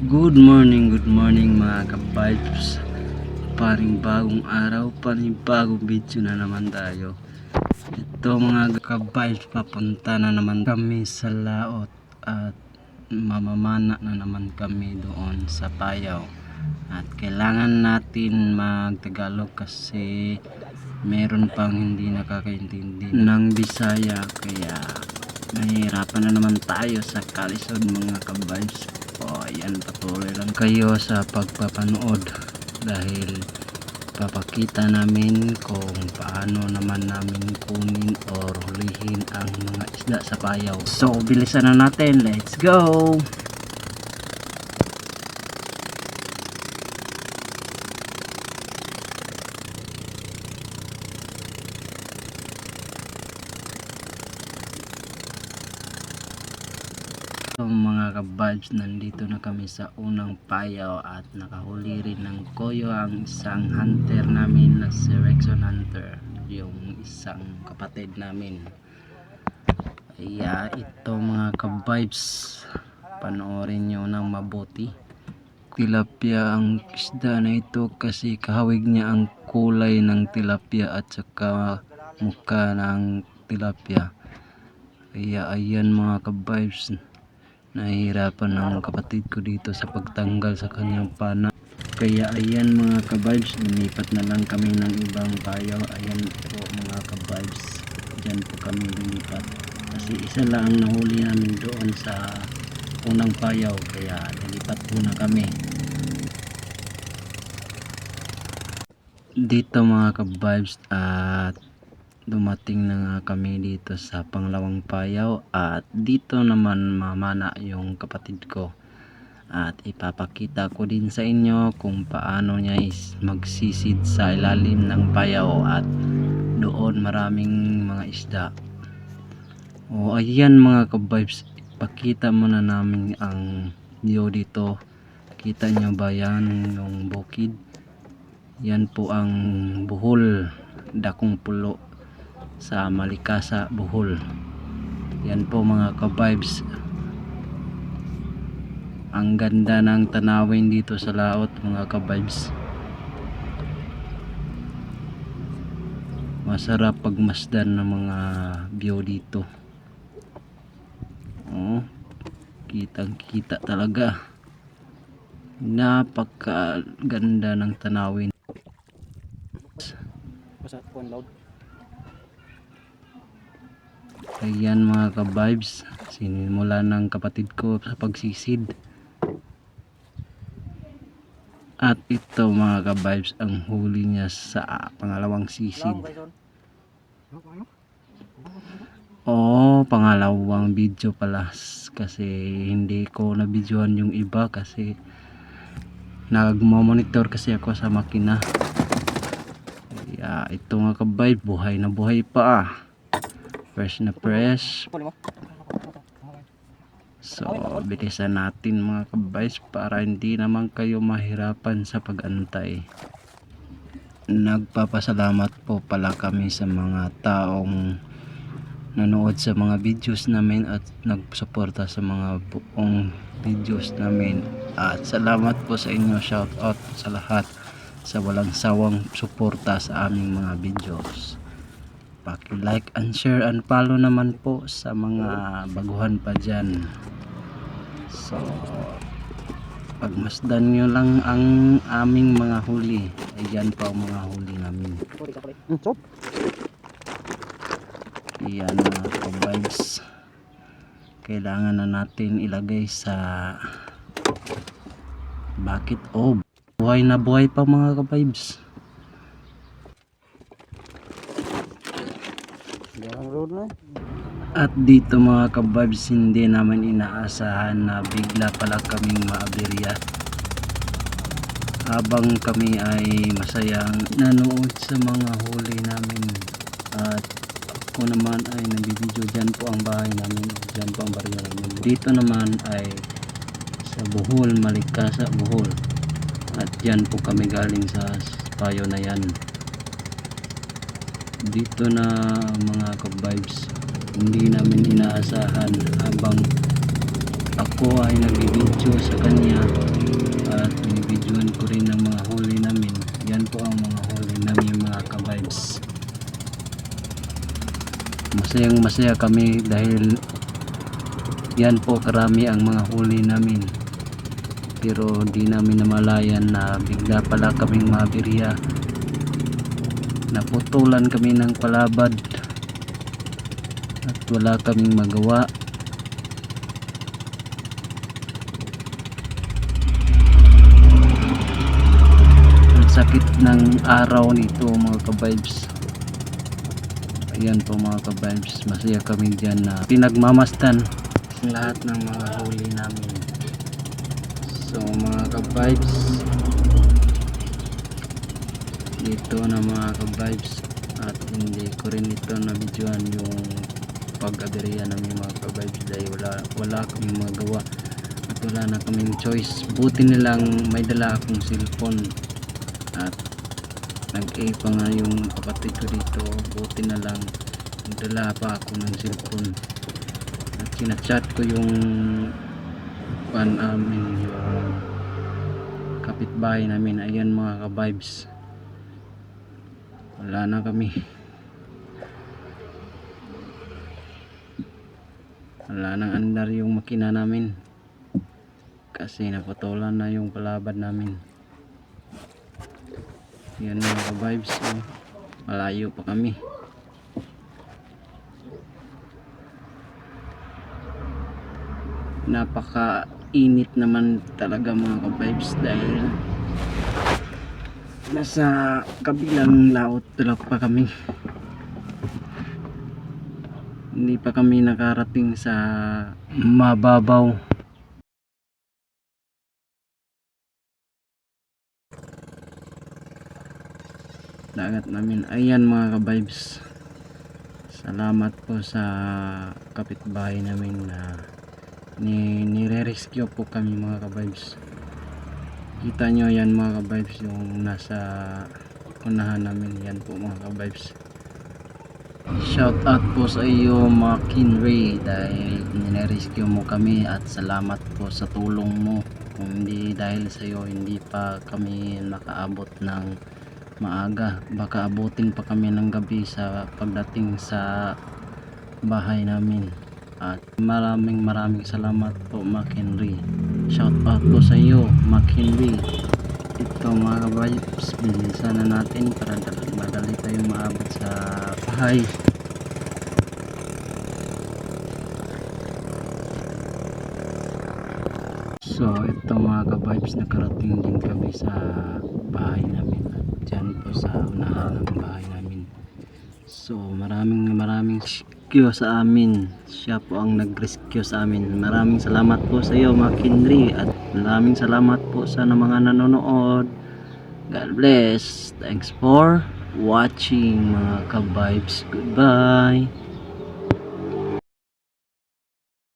Good morning mga ka-vibes. Paring bagong araw, paring bagong video na naman tayo. Ito mga ka-vibes, papunta na naman kami sa laot at mamamana na naman kami doon sa Payaw. At kailangan natin mag-Tagalog kasi meron pang hindi nakakaintindi ng Bisaya, kaya nahihirapan na naman tayo sa kalisod mga ka-vibes. Ayan, patuloy lang kayo sa pagpapanood dahil papakita namin kung paano naman namin kunin o hulihin ang mga isda sa Payaw. So bilisan na natin, let's go! So mga ka-vibes, nandito na kami sa unang Payaw at nakahuli rin ng koyo ang isang hunter namin na si Rexon Hunter, yung isang kapatid namin. Kaya ito mga ka-vibes, panoorin nyo ng mabuti. Tilapia ang isda na ito kasi kahawig niya ang kulay ng tilapia at saka mukha ng tilapia. Kaya ayan mga ka-vibes, nahihirapan ang kapatid ko dito sa pagtanggal sa kanyang pana. Kaya ayan mga ka-vibes, lumipat na lang kami ng ibang payaw. Ayan po mga ka-vibes, dyan po kami lumipat kasi isa lang ang nahuli namin doon sa unang payaw, kaya lumipat po na kami dito mga ka-vibes. At dumating na nga kami dito sa pangalawang payaw at dito naman mamana yung kapatid ko at ipapakita ko din sa inyo kung paano niya magsisid sa ilalim ng payaw at doon maraming mga isda. O ayan mga ka-vibes, pakita muna namin ang view dito. Kita nyo ba yan, yung bukid? Yan po ang Bohol, Dakong Pulo sa Malikasa, Bohol. Yan po mga ka-vibes, ang ganda ng tanawin dito sa laot mga ka-vibes. Masarap pagmasdan ng mga view dito. Kitang kita talaga, napakaganda ng tanawin. Ayan mga ka-vibes, sinimula ng kapatid ko sa pagsisid. At ito mga ka-vibes, ang huli niya sa pangalawang sisid. Pangalawang video pala kasi hindi ko na videohan yung iba kasi nagmo-monitor kasi ako sa makina. Kaya ito mga ka-vibes, buhay na buhay pa, fresh na fresh. So bilisan natin mga ka-vibes para hindi naman kayo mahirapan sa pag-antay. Nagpapasalamat po pala kami sa mga taong nanood sa mga videos namin at nagsuporta sa mga buong videos namin. At salamat po sa inyo, shout out sa lahat sa walang sawang suporta sa aming mga videos. Paki-like and share and follow naman po sa mga baguhan pa dyan. So pagmasdan nyo lang ang aming mga huli. Ayan pa ang mga huli namin. Ayan mga ka-vibes, kailangan na natin ilagay sa bucket. Buhay na buhay pa mga ka-vibes. At dito mga ka-vibes, hindi naman inaasahan na bigla pala kaming maaberya habang kami ay masayang nanood sa mga huli namin. At ako naman ay nagbibideo. Dyan po ang bahay namin, dyan po ang baryo namin. Dito naman ay sa Bohol, Malikasa, Bohol. At dyan po kami galing sa payo na yan. Dito na mga ka-vibes, hindi namin inaasahan habang ako ay nagbibideo sa kanya masayang masaya kami dahil yan po karami ang mga huli namin. Pero di namin namalayan na bigla pala kaming mabirya. Naputulan kami ng palabad at wala kaming magawa. Ang sakit ng araw nito mga ka-vibes. Ayan po mga ka-vibes, masaya kami dyan na pinagmamastan ang lahat ng mga huli namin. So mga ka-vibes, dito na mga ka-vibes, at hindi ko rin ito na videoan yung pag-aberya namin mga ka-vibes dahil wala kaming magawa at wala na kaming choice. Buti nilang may dala akong cellphone at nag-A pa nga yung kapatid ko dito. Buti na lang nagdala pa ako ng cellphone at sinachat ko yung yung kapitbahay namin. Ayan mga ka-vibes, wala na kami, wala nang andar yung makina namin kasi naputulan na yung palabad namin. Yan mga ka-vibes, malayo pa kami. Napaka init naman talaga mga ka-vibes dahil nasa kabilang laot talaga pa kami. Hindi pa kami nakarating sa mababaw. Dagat namin. Ayan mga ka-vibes, salamat po sa kapitbahay namin na nire-rescue po kami mga ka-vibes. Kita nyo yan mga ka-vibes, yung nasa unahan namin. Yan po mga ka-vibes. Shout out po sa iyo Makinray dahil nire-rescue mo kami at salamat po sa tulong mo. Kung hindi dahil sa iyo, hindi pa kami nakaabot ng maaga. Baka abutin pa kami ng gabi sa pagdating sa bahay namin. At maraming salamat po Makinray. Shout out po sa iyo Makinray. Ito mga ka-vibes, bilisan na natin para madali tayong maabot sa bahay. So ito mga ka-vibes, nakarating din kami sa bahay namin at dyan po sa unahan ng bahay namin. So maraming rescue sa amin. Siya po ang nag-rescue sa amin. Maraming salamat po sa iyo Makinray at maraming salamat po sa mga nanonood. God bless. Thanks for watching mga ka-vibes. Goodbye.